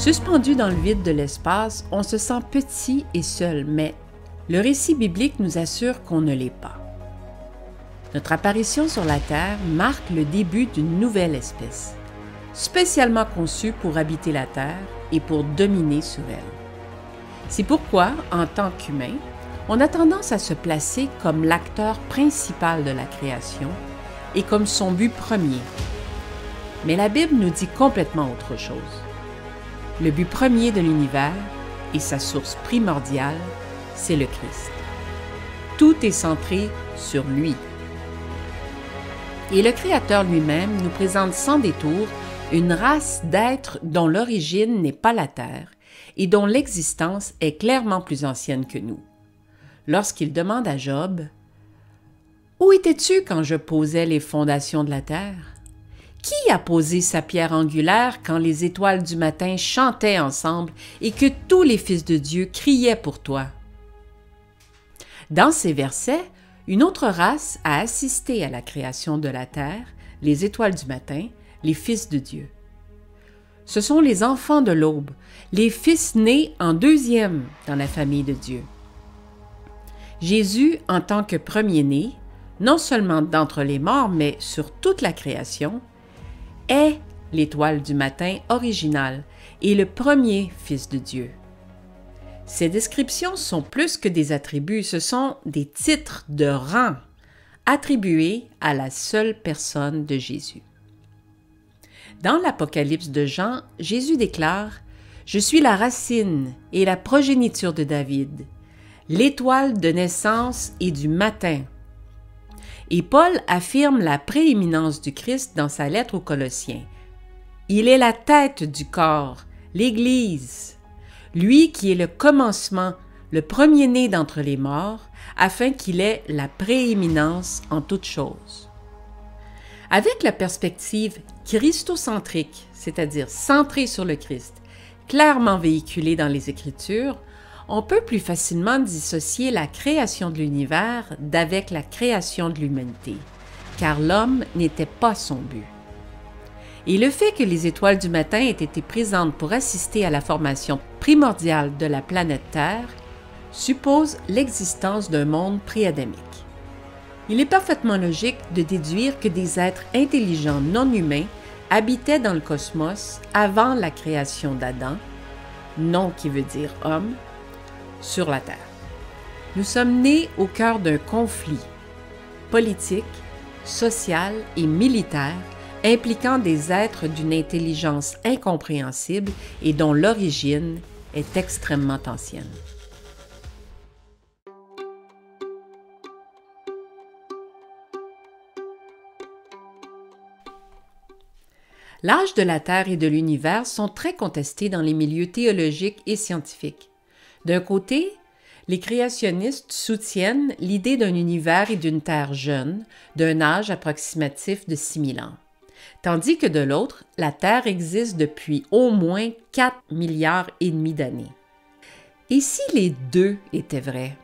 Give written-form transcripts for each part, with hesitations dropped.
Suspendu dans le vide de l'espace, on se sent petit et seul, mais le récit biblique nous assure qu'on ne l'est pas. Notre apparition sur la Terre marque le début d'une nouvelle espèce, spécialement conçue pour habiter la Terre et pour dominer sur elle. C'est pourquoi, en tant qu'humain, on a tendance à se placer comme l'acteur principal de la création et comme son but premier. Mais la Bible nous dit complètement autre chose. Le but premier de l'univers et sa source primordiale, c'est le Christ. Tout est centré sur lui. Et le Créateur lui-même nous présente sans détour une race d'êtres dont l'origine n'est pas la Terre et dont l'existence est clairement plus ancienne que nous. Lorsqu'il demande à Job « Où étais-tu quand je posais les fondations de la terre? Qui a posé sa pierre angulaire quand les étoiles du matin chantaient ensemble et que tous les fils de Dieu criaient pour toi? » Dans ces versets, une autre race a assisté à la création de la terre, les étoiles du matin, les fils de Dieu. Ce sont les enfants de l'aube, les fils nés en deuxième dans la famille de Dieu. Jésus, en tant que premier-né, non seulement d'entre les morts, mais sur toute la création, est l'étoile du matin originale et le premier Fils de Dieu. Ces descriptions sont plus que des attributs, ce sont des titres de rang attribués à la seule personne de Jésus. Dans l'Apocalypse de Jean, Jésus déclare « Je suis la racine et la progéniture de David, l'étoile de naissance et du matin. » Et Paul affirme la prééminence du Christ dans sa lettre aux Colossiens. Il est la tête du corps, l'Église, lui qui est le commencement, le premier-né d'entre les morts, afin qu'il ait la prééminence en toutes choses. Avec la perspective christocentrique, c'est-à-dire centrée sur le Christ, clairement véhiculée dans les Écritures, on peut plus facilement dissocier la création de l'univers d'avec la création de l'humanité, car l'homme n'était pas son but. Et le fait que les étoiles du matin aient été présentes pour assister à la formation primordiale de la planète Terre suppose l'existence d'un monde pré-adamique. Il est parfaitement logique de déduire que des êtres intelligents non humains habitaient dans le cosmos avant la création d'Adam, nom qui veut dire homme, sur la Terre. Nous sommes nés au cœur d'un conflit politique, social et militaire impliquant des êtres d'une intelligence incompréhensible et dont l'origine est extrêmement ancienne. L'âge de la Terre et de l'univers sont très contestés dans les milieux théologiques et scientifiques. D'un côté, les créationnistes soutiennent l'idée d'un univers et d'une Terre jeune, d'un âge approximatif de 6000 ans. Tandis que de l'autre, la Terre existe depuis au moins 4 milliards et demi d'années. Et si les deux étaient vrais?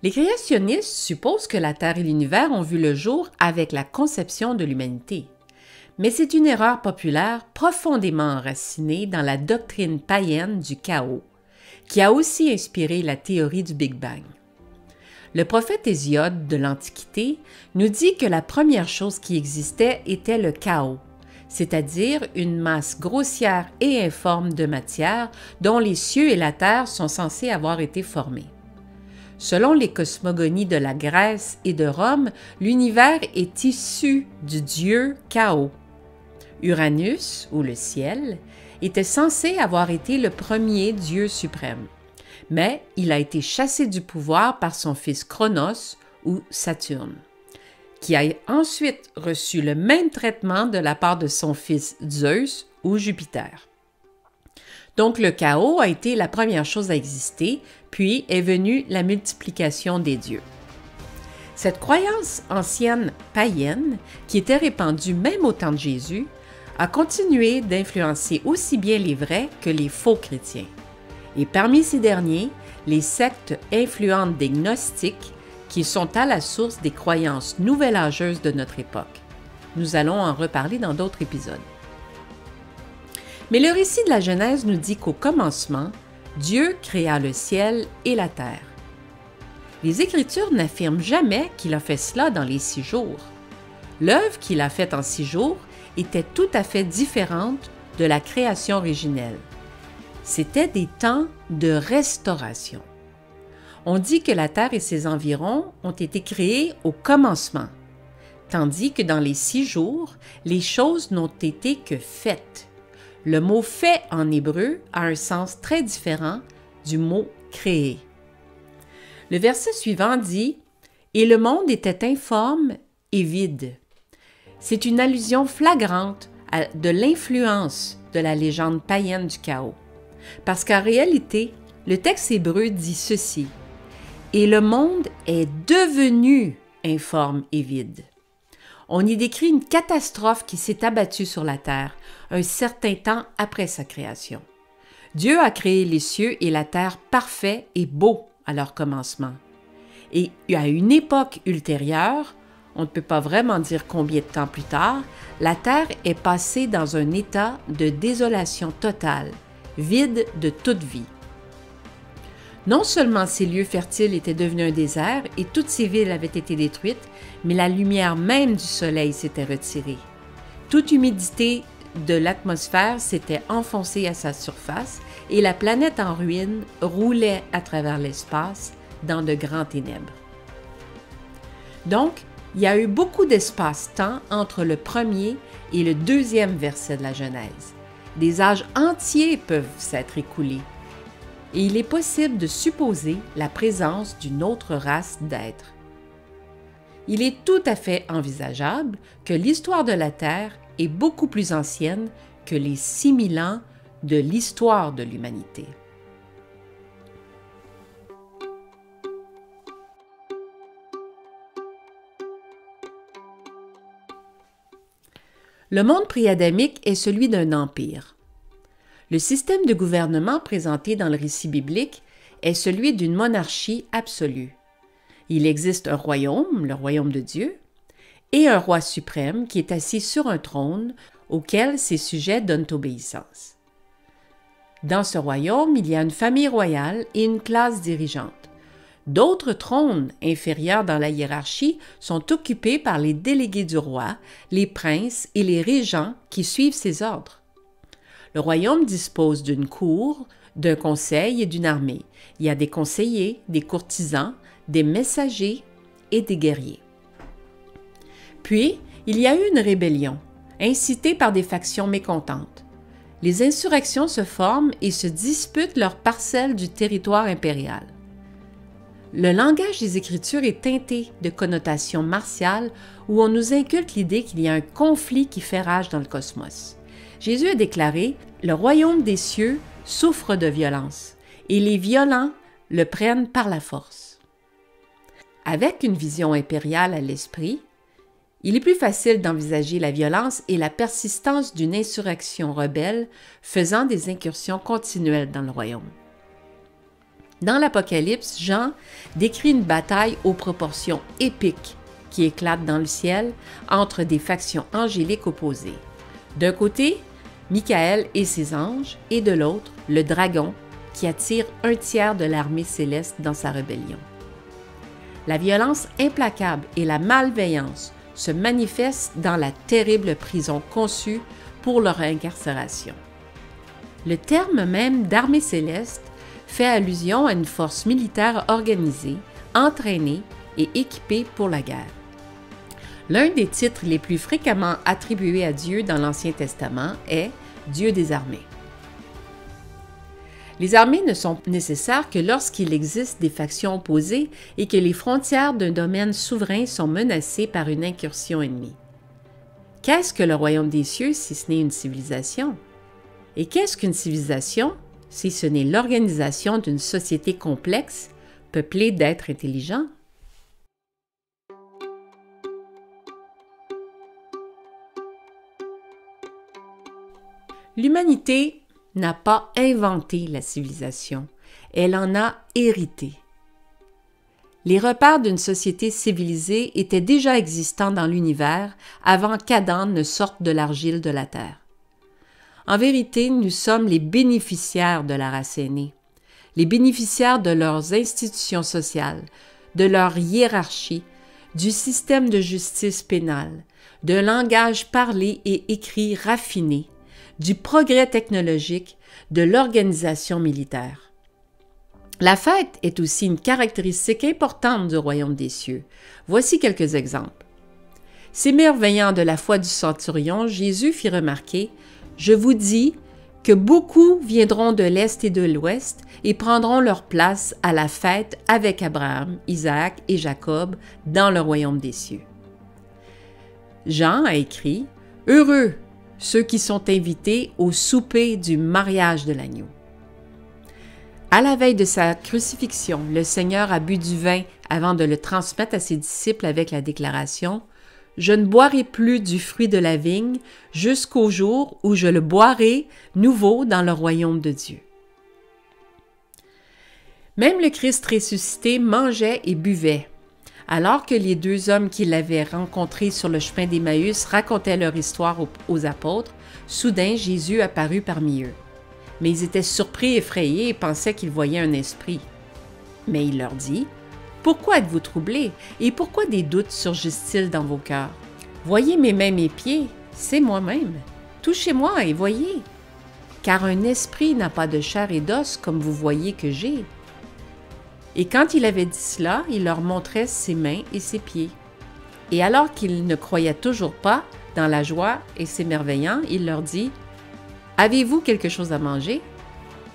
Les créationnistes supposent que la Terre et l'univers ont vu le jour avec la conception de l'humanité. Mais c'est une erreur populaire profondément enracinée dans la doctrine païenne du chaos, qui a aussi inspiré la théorie du Big Bang. Le prophète Hésiode de l'Antiquité nous dit que la première chose qui existait était le chaos, c'est-à-dire une masse grossière et informe de matière dont les cieux et la terre sont censés avoir été formés. Selon les cosmogonies de la Grèce et de Rome, l'univers est issu du dieu Chaos. Uranus, ou le ciel, était censé avoir été le premier dieu suprême, mais il a été chassé du pouvoir par son fils Cronos, ou Saturne, qui a ensuite reçu le même traitement de la part de son fils Zeus, ou Jupiter. Donc le chaos a été la première chose à exister, puis est venue la multiplication des dieux. Cette croyance ancienne païenne, qui était répandue même au temps de Jésus, a continué d'influencer aussi bien les vrais que les faux chrétiens. Et parmi ces derniers, les sectes influentes des gnostiques qui sont à la source des croyances nouvel-âgeuses de notre époque. Nous allons en reparler dans d'autres épisodes. Mais le récit de la Genèse nous dit qu'au commencement, Dieu créa le ciel et la terre. Les Écritures n'affirment jamais qu'il a fait cela dans les 6 jours. L'œuvre qu'il a faite en 6 jours était tout à fait différente de la création originelle. C'était des temps de restauration. On dit que la terre et ses environs ont été créés au commencement, tandis que dans les 6 jours, les choses n'ont été que faites. Le mot « fait » en hébreu a un sens très différent du mot « créer ». Le verset suivant dit « Et le monde était informe et vide ». C'est une allusion flagrante de l'influence de la légende païenne du chaos. Parce qu'en réalité, le texte hébreu dit ceci « Et le monde est devenu informe et vide ». On y décrit une catastrophe qui s'est abattue sur la terre un certain temps après sa création. Dieu a créé les cieux et la terre parfaits et beaux à leur commencement. Et à une époque ultérieure, on ne peut pas vraiment dire combien de temps plus tard, la terre est passée dans un état de désolation totale, vide de toute vie. Non seulement ces lieux fertiles étaient devenus un désert et toutes ces villes avaient été détruites, mais la lumière même du soleil s'était retirée. Toute humidité de l'atmosphère s'était enfoncée à sa surface et la planète en ruine roulait à travers l'espace dans de grandes ténèbres. Donc, il y a eu beaucoup d'espace-temps entre le premier et le deuxième verset de la Genèse. Des âges entiers peuvent s'être écoulés. Et il est possible de supposer la présence d'une autre race d'êtres. Il est tout à fait envisageable que l'histoire de la Terre est beaucoup plus ancienne que les 6000 ans de l'histoire de l'humanité. Le monde pré-adamique est celui d'un empire. Le système de gouvernement présenté dans le récit biblique est celui d'une monarchie absolue. Il existe un royaume, le royaume de Dieu, et un roi suprême qui est assis sur un trône auquel ses sujets donnent obéissance. Dans ce royaume, il y a une famille royale et une classe dirigeante. D'autres trônes inférieurs dans la hiérarchie sont occupés par les délégués du roi, les princes et les régents qui suivent ses ordres. Le royaume dispose d'une cour, d'un conseil et d'une armée. Il y a des conseillers, des courtisans, des messagers et des guerriers. Puis, il y a eu une rébellion, incitée par des factions mécontentes. Les insurrections se forment et se disputent leur parcelle du territoire impérial. Le langage des Écritures est teinté de connotations martiales où on nous inculque l'idée qu'il y a un conflit qui fait rage dans le cosmos. Jésus a déclaré « Le royaume des cieux souffre de violence, et les violents le prennent par la force. » Avec une vision impériale à l'esprit, il est plus facile d'envisager la violence et la persistance d'une insurrection rebelle faisant des incursions continuelles dans le royaume. Dans l'Apocalypse, Jean décrit une bataille aux proportions épiques qui éclate dans le ciel entre des factions angéliques opposées. D'un côté, Michael et ses anges, et de l'autre, le dragon qui attire un tiers de l'armée céleste dans sa rébellion. La violence implacable et la malveillance se manifestent dans la terrible prison conçue pour leur incarcération. Le terme même d'armée céleste fait allusion à une force militaire organisée, entraînée et équipée pour la guerre. L'un des titres les plus fréquemment attribués à Dieu dans l'Ancien Testament est Dieu des armées. Les armées ne sont nécessaires que lorsqu'il existe des factions opposées et que les frontières d'un domaine souverain sont menacées par une incursion ennemie. Qu'est-ce que le royaume des cieux si ce n'est une civilisation? Et qu'est-ce qu'une civilisation si ce n'est l'organisation d'une société complexe, peuplée d'êtres intelligents? L'humanité n'a pas inventé la civilisation, elle en a hérité. Les repères d'une société civilisée étaient déjà existants dans l'univers avant qu'Adam ne sorte de l'argile de la terre. En vérité, nous sommes les bénéficiaires de la race aînée, les bénéficiaires de leurs institutions sociales, de leur hiérarchie, du système de justice pénale, d'un langage parlé et écrit raffiné, du progrès technologique, de l'organisation militaire. La fête est aussi une caractéristique importante du royaume des cieux. Voici quelques exemples. S'émerveillant de la foi du centurion, Jésus fit remarquer « Je vous dis que beaucoup viendront de l'Est et de l'Ouest et prendront leur place à la fête avec Abraham, Isaac et Jacob dans le royaume des cieux. » Jean a écrit « Heureux ceux qui sont invités au souper du mariage de l'agneau. » À la veille de sa crucifixion, le Seigneur a bu du vin avant de le transmettre à ses disciples avec la déclaration « Je ne boirai plus du fruit de la vigne jusqu'au jour où je le boirai nouveau dans le royaume de Dieu. » Même le Christ ressuscité mangeait et buvait. Alors que les deux hommes qui l'avaient rencontré sur le chemin d'Emmaüs racontaient leur histoire aux apôtres, soudain Jésus apparut parmi eux. Mais ils étaient surpris, effrayés et pensaient qu'ils voyaient un esprit. Mais il leur dit « Pourquoi êtes-vous troublés et pourquoi des doutes surgissent-ils dans vos cœurs? Voyez mes mains, mes pieds, c'est moi-même. Touchez-moi et voyez. Car un esprit n'a pas de chair et d'os comme vous voyez que j'ai. » Et quand il avait dit cela, il leur montrait ses mains et ses pieds. Et alors qu'ils ne croyaient toujours pas, dans la joie et s'émerveillant, il leur dit « Avez-vous quelque chose à manger? »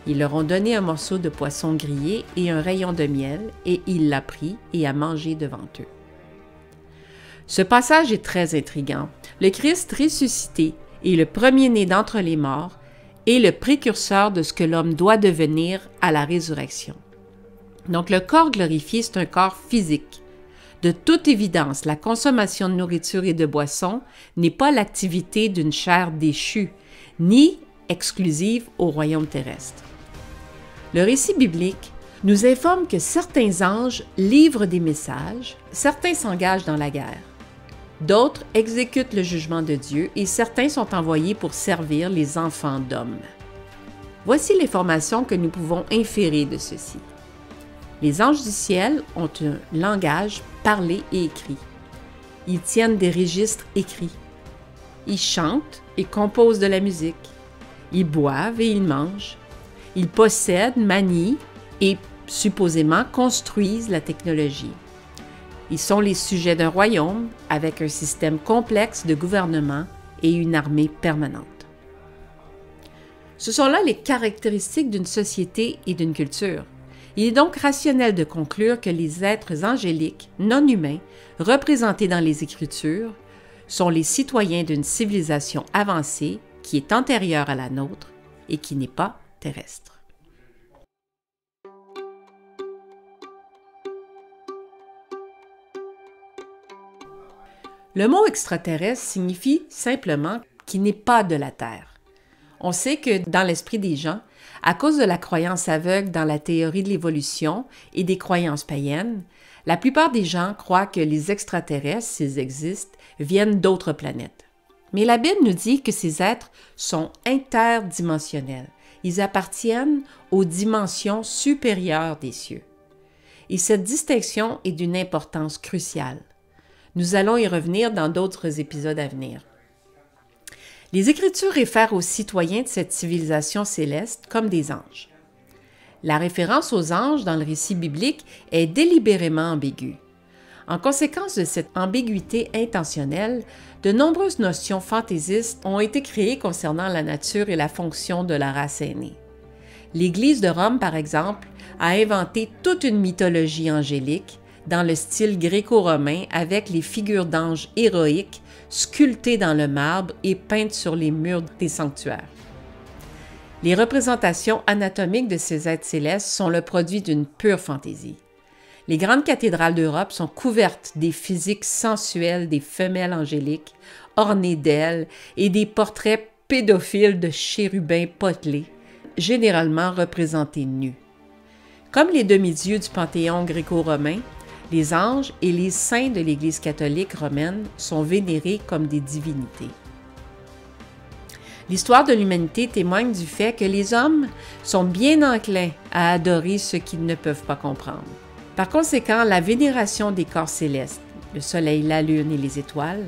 Ils leur ont donné un morceau de poisson grillé et un rayon de miel, et il l'a pris et a mangé devant eux. Ce passage est très intriguant. Le Christ ressuscité est le premier-né d'entre les morts et le précurseur de ce que l'homme doit devenir à la résurrection. Donc le corps glorifié, c'est un corps physique. De toute évidence, la consommation de nourriture et de boissons n'est pas l'activité d'une chair déchue, ni exclusive au royaume terrestre. Le récit biblique nous informe que certains anges livrent des messages, certains s'engagent dans la guerre, d'autres exécutent le jugement de Dieu et certains sont envoyés pour servir les enfants d'hommes. Voici les formations que nous pouvons inférer de ceci. Les anges du ciel ont un langage parlé et écrit. Ils tiennent des registres écrits. Ils chantent et composent de la musique. Ils boivent et ils mangent. Ils possèdent, manient et, supposément, construisent la technologie. Ils sont les sujets d'un royaume avec un système complexe de gouvernement et une armée permanente. Ce sont là les caractéristiques d'une société et d'une culture. Il est donc rationnel de conclure que les êtres angéliques, non humains, représentés dans les Écritures, sont les citoyens d'une civilisation avancée qui est antérieure à la nôtre et qui n'est pas terrestre. Le mot extraterrestre signifie simplement qui n'est pas de la Terre. On sait que dans l'esprit des gens, à cause de la croyance aveugle dans la théorie de l'évolution et des croyances païennes, la plupart des gens croient que les extraterrestres, s'ils existent, viennent d'autres planètes. Mais la Bible nous dit que ces êtres sont interdimensionnels. Ils appartiennent aux dimensions supérieures des cieux. Et cette distinction est d'une importance cruciale. Nous allons y revenir dans d'autres épisodes à venir. Les Écritures réfèrent aux citoyens de cette civilisation céleste comme des anges. La référence aux anges dans le récit biblique est délibérément ambiguë. En conséquence de cette ambiguïté intentionnelle, de nombreuses notions fantaisistes ont été créées concernant la nature et la fonction de la race aînée. L'Église de Rome, par exemple, a inventé toute une mythologie angélique dans le style gréco-romain avec les figures d'anges héroïques sculptées dans le marbre et peintes sur les murs des sanctuaires. Les représentations anatomiques de ces êtres célestes sont le produit d'une pure fantaisie. Les grandes cathédrales d'Europe sont couvertes des physiques sensuelles des femelles angéliques, ornées d'ailes et des portraits pédophiles de chérubins potelés, généralement représentés nus. Comme les demi-dieux du panthéon gréco-romain, les anges et les saints de l'Église catholique romaine sont vénérés comme des divinités. L'histoire de l'humanité témoigne du fait que les hommes sont bien enclins à adorer ce qu'ils ne peuvent pas comprendre. Par conséquent, la vénération des corps célestes, le soleil, la lune et les étoiles,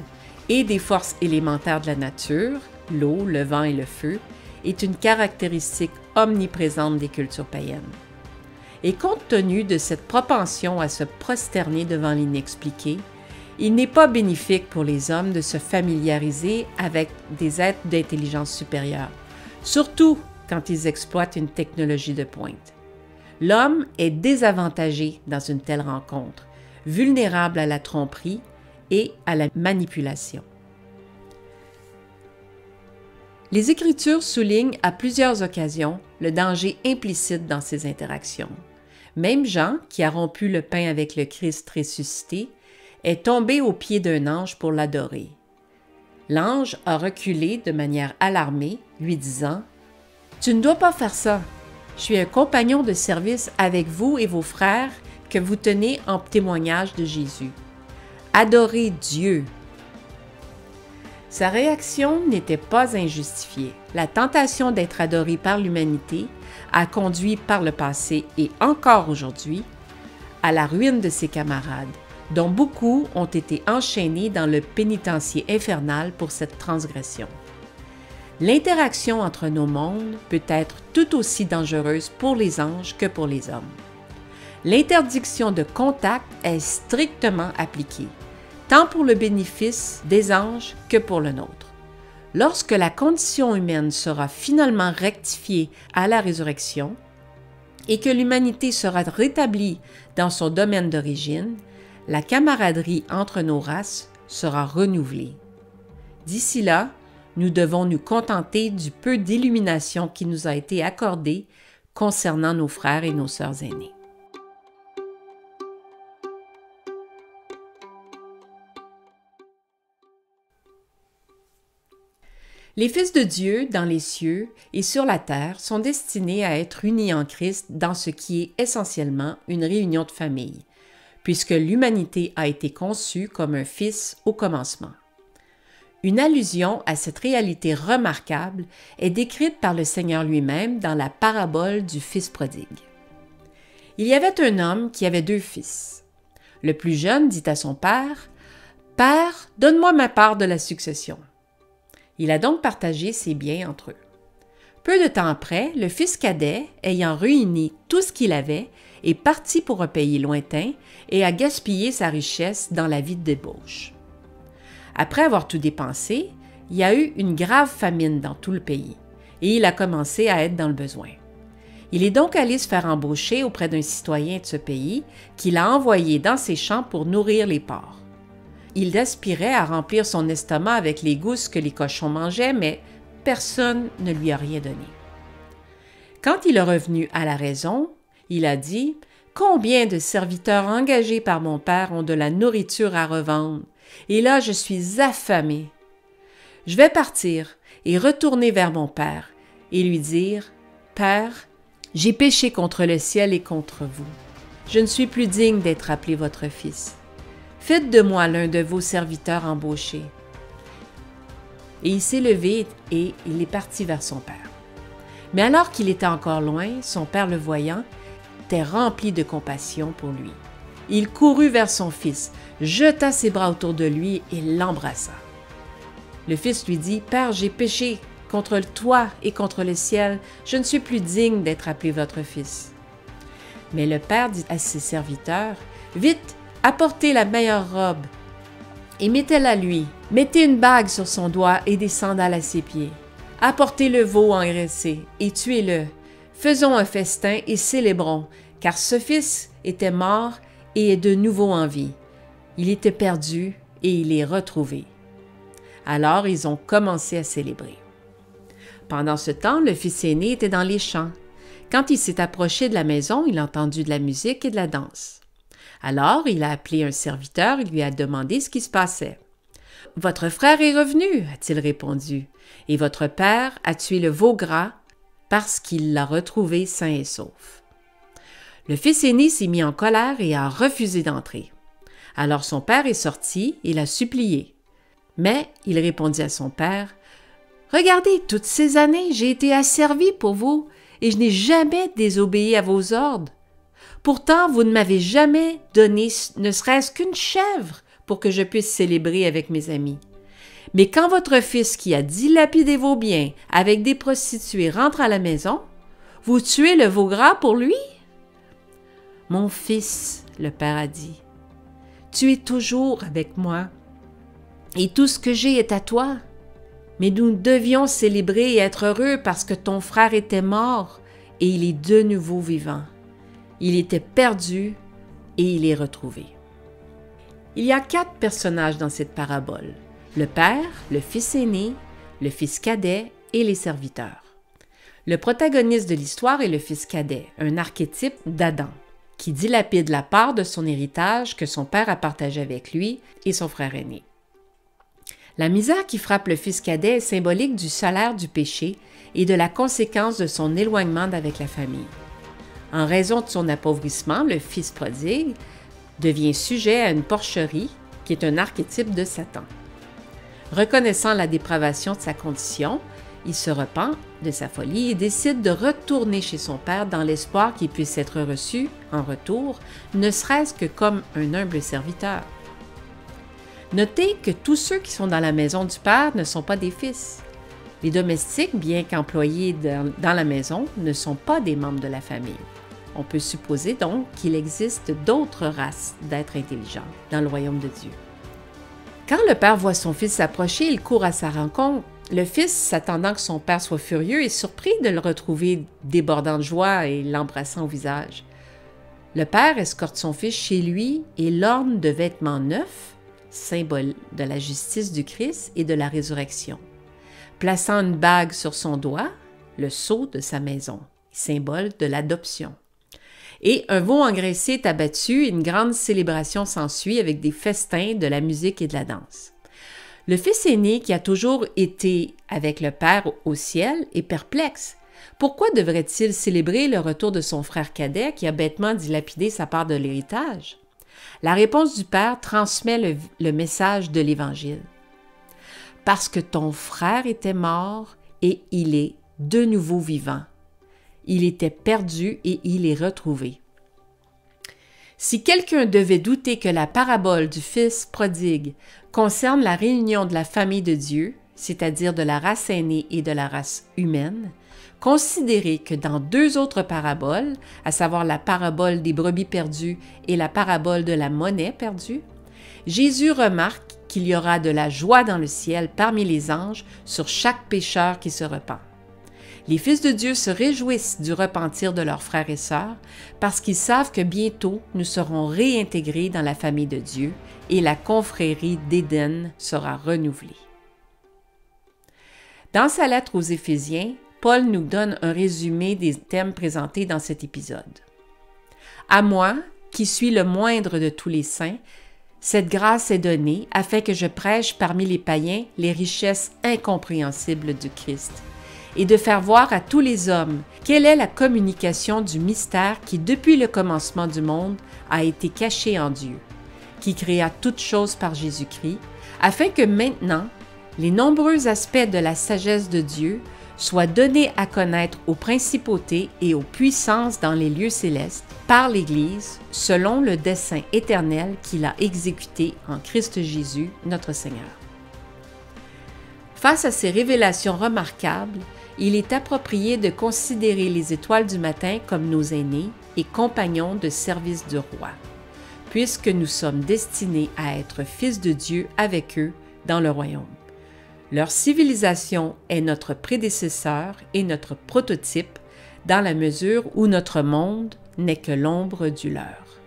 et des forces élémentaires de la nature, l'eau, le vent et le feu, est une caractéristique omniprésente des cultures païennes. Et compte tenu de cette propension à se prosterner devant l'inexpliqué, il n'est pas bénéfique pour les hommes de se familiariser avec des êtres d'intelligence supérieure, surtout quand ils exploitent une technologie de pointe. L'homme est désavantagé dans une telle rencontre, vulnérable à la tromperie et à la manipulation. Les Écritures soulignent à plusieurs occasions le danger implicite dans ces interactions. Même Jean, qui a rompu le pain avec le Christ ressuscité, est tombé aux pieds d'un ange pour l'adorer. L'ange a reculé de manière alarmée, lui disant « Tu ne dois pas faire ça. Je suis un compagnon de service avec vous et vos frères que vous tenez en témoignage de Jésus. Adorez Dieu. » Sa réaction n'était pas injustifiée. La tentation d'être adoré par l'humanité a conduit par le passé et encore aujourd'hui à la ruine de ses camarades, dont beaucoup ont été enchaînés dans le pénitencier infernal pour cette transgression. L'interaction entre nos mondes peut être tout aussi dangereuse pour les anges que pour les hommes. L'interdiction de contact est strictement appliquée, tant pour le bénéfice des anges que pour le nôtre. Lorsque la condition humaine sera finalement rectifiée à la résurrection et que l'humanité sera rétablie dans son domaine d'origine, la camaraderie entre nos races sera renouvelée. D'ici là, nous devons nous contenter du peu d'illumination qui nous a été accordé concernant nos frères et nos sœurs aînés. Les fils de Dieu dans les cieux et sur la terre sont destinés à être unis en Christ dans ce qui est essentiellement une réunion de famille, puisque l'humanité a été conçue comme un fils au commencement. Une allusion à cette réalité remarquable est décrite par le Seigneur lui-même dans la parabole du Fils prodigue. Il y avait un homme qui avait 2 fils. Le plus jeune dit à son père « Père, donne-moi ma part de la succession. » Il a donc partagé ses biens entre eux. Peu de temps après, le fils cadet, ayant ruiné tout ce qu'il avait, est parti pour un pays lointain et a gaspillé sa richesse dans la vie de débauche. Après avoir tout dépensé, il y a eu une grave famine dans tout le pays et il a commencé à être dans le besoin. Il est donc allé se faire embaucher auprès d'un citoyen de ce pays qu'il a envoyé dans ses champs pour nourrir les porcs. Il aspirait à remplir son estomac avec les gousses que les cochons mangeaient, mais personne ne lui a rien donné. Quand il est revenu à la raison, il a dit « Combien de serviteurs engagés par mon père ont de la nourriture à revendre, et là je suis affamé. Je vais partir et retourner vers mon père et lui dire « Père, j'ai péché contre le ciel et contre vous. Je ne suis plus digne d'être appelé votre fils. Faites de moi l'un de vos serviteurs embauchés. » Et il s'est levé et il est parti vers son père. Mais alors qu'il était encore loin, son père le voyant, était rempli de compassion pour lui. Il courut vers son fils, jeta ses bras autour de lui et l'embrassa. Le fils lui dit « Père, j'ai péché contre toi et contre le ciel, je ne suis plus digne d'être appelé votre fils. » Mais le père dit à ses serviteurs « Vite, apportez la meilleure robe et mettez-la lui. Mettez une bague sur son doigt et des sandales à ses pieds. Apportez le veau engraissé et tuez-le. Faisons un festin et célébrons, car ce fils était mort et est de nouveau en vie. Il était perdu et il est retrouvé. » Alors ils ont commencé à célébrer. Pendant ce temps, le fils aîné était dans les champs. Quand il s'est approché de la maison, il a entendu de la musique et de la danse. Alors, il a appelé un serviteur et lui a demandé ce qui se passait. « Votre frère est revenu, a-t-il répondu, et votre père a tué le veau gras parce qu'il l'a retrouvé sain et sauf. » Le fils aîné s'est mis en colère et a refusé d'entrer. Alors son père est sorti et l'a supplié. Mais il répondit à son père « Regardez, toutes ces années, j'ai été asservi pour vous et je n'ai jamais désobéi à vos ordres. Pourtant, vous ne m'avez jamais donné ne serait-ce qu'une chèvre pour que je puisse célébrer avec mes amis. Mais quand votre fils qui a dilapidé vos biens avec des prostituées rentre à la maison, vous tuez le veau gras pour lui? Mon fils, le père a dit, tu es toujours avec moi et tout ce que j'ai est à toi. Mais nous devions célébrer et être heureux parce que ton frère était mort et il est de nouveau vivant. Il était perdu et il est retrouvé. Il y a 4 personnages dans cette parabole: le père, le fils aîné, le fils cadet et les serviteurs. Le protagoniste de l'histoire est le fils cadet, un archétype d'Adam, qui dilapide la part de son héritage que son père a partagé avec lui et son frère aîné. La misère qui frappe le fils cadet est symbolique du salaire du péché et de la conséquence de son éloignement d'avec la famille. En raison de son appauvrissement, le fils prodigue devient sujet à une porcherie qui est un archétype de Satan. Reconnaissant la dépravation de sa condition, il se repent de sa folie et décide de retourner chez son père dans l'espoir qu'il puisse être reçu en retour, ne serait-ce que comme un humble serviteur. Notez que tous ceux qui sont dans la maison du père ne sont pas des fils. Les domestiques, bien qu'employés dans la maison, ne sont pas des membres de la famille. On peut supposer donc qu'il existe d'autres races d'êtres intelligents dans le royaume de Dieu. Quand le père voit son fils s'approcher, il court à sa rencontre. Le fils, s'attendant que son père soit furieux, est surpris de le retrouver débordant de joie et l'embrassant au visage. Le père escorte son fils chez lui et l'orne de vêtements neufs, symbole de la justice du Christ et de la résurrection, plaçant une bague sur son doigt, le sceau de sa maison, symbole de l'adoption. Et un veau engraissé est abattu et une grande célébration s'ensuit avec des festins, de la musique et de la danse. Le fils aîné, qui a toujours été avec le père au ciel, est perplexe. Pourquoi devrait-il célébrer le retour de son frère cadet qui a bêtement dilapidé sa part de l'héritage? La réponse du père transmet le message de l'Évangile. Parce que ton frère était mort et il est de nouveau vivant. Il était perdu et il est retrouvé. Si quelqu'un devait douter que la parabole du fils prodigue concerne la réunion de la famille de Dieu, c'est-à-dire de la race aînée et de la race humaine, considérez que dans 2 autres paraboles, à savoir la parabole des brebis perdues et la parabole de la monnaie perdue, Jésus remarque qu'il y aura de la joie dans le ciel parmi les anges sur chaque pécheur qui se repent. Les fils de Dieu se réjouissent du repentir de leurs frères et sœurs parce qu'ils savent que bientôt nous serons réintégrés dans la famille de Dieu et la confrérie d'Éden sera renouvelée. Dans sa lettre aux Éphésiens, Paul nous donne un résumé des thèmes présentés dans cet épisode. « À moi, qui suis le moindre de tous les saints, cette grâce est donnée afin que je prêche parmi les païens les richesses incompréhensibles du Christ, et de faire voir à tous les hommes quelle est la communication du mystère qui, depuis le commencement du monde, a été caché en Dieu, qui créa toutes choses par Jésus-Christ, afin que maintenant, les nombreux aspects de la sagesse de Dieu soient donnés à connaître aux principautés et aux puissances dans les lieux célestes par l'Église, selon le dessein éternel qu'il a exécuté en Christ Jésus, notre Seigneur. » Face à ces révélations remarquables, il est approprié de considérer les étoiles du matin comme nos aînés et compagnons de service du roi, puisque nous sommes destinés à être fils de Dieu avec eux dans le royaume. Leur civilisation est notre prédécesseur et notre prototype dans la mesure où notre monde n'est que l'ombre du leur.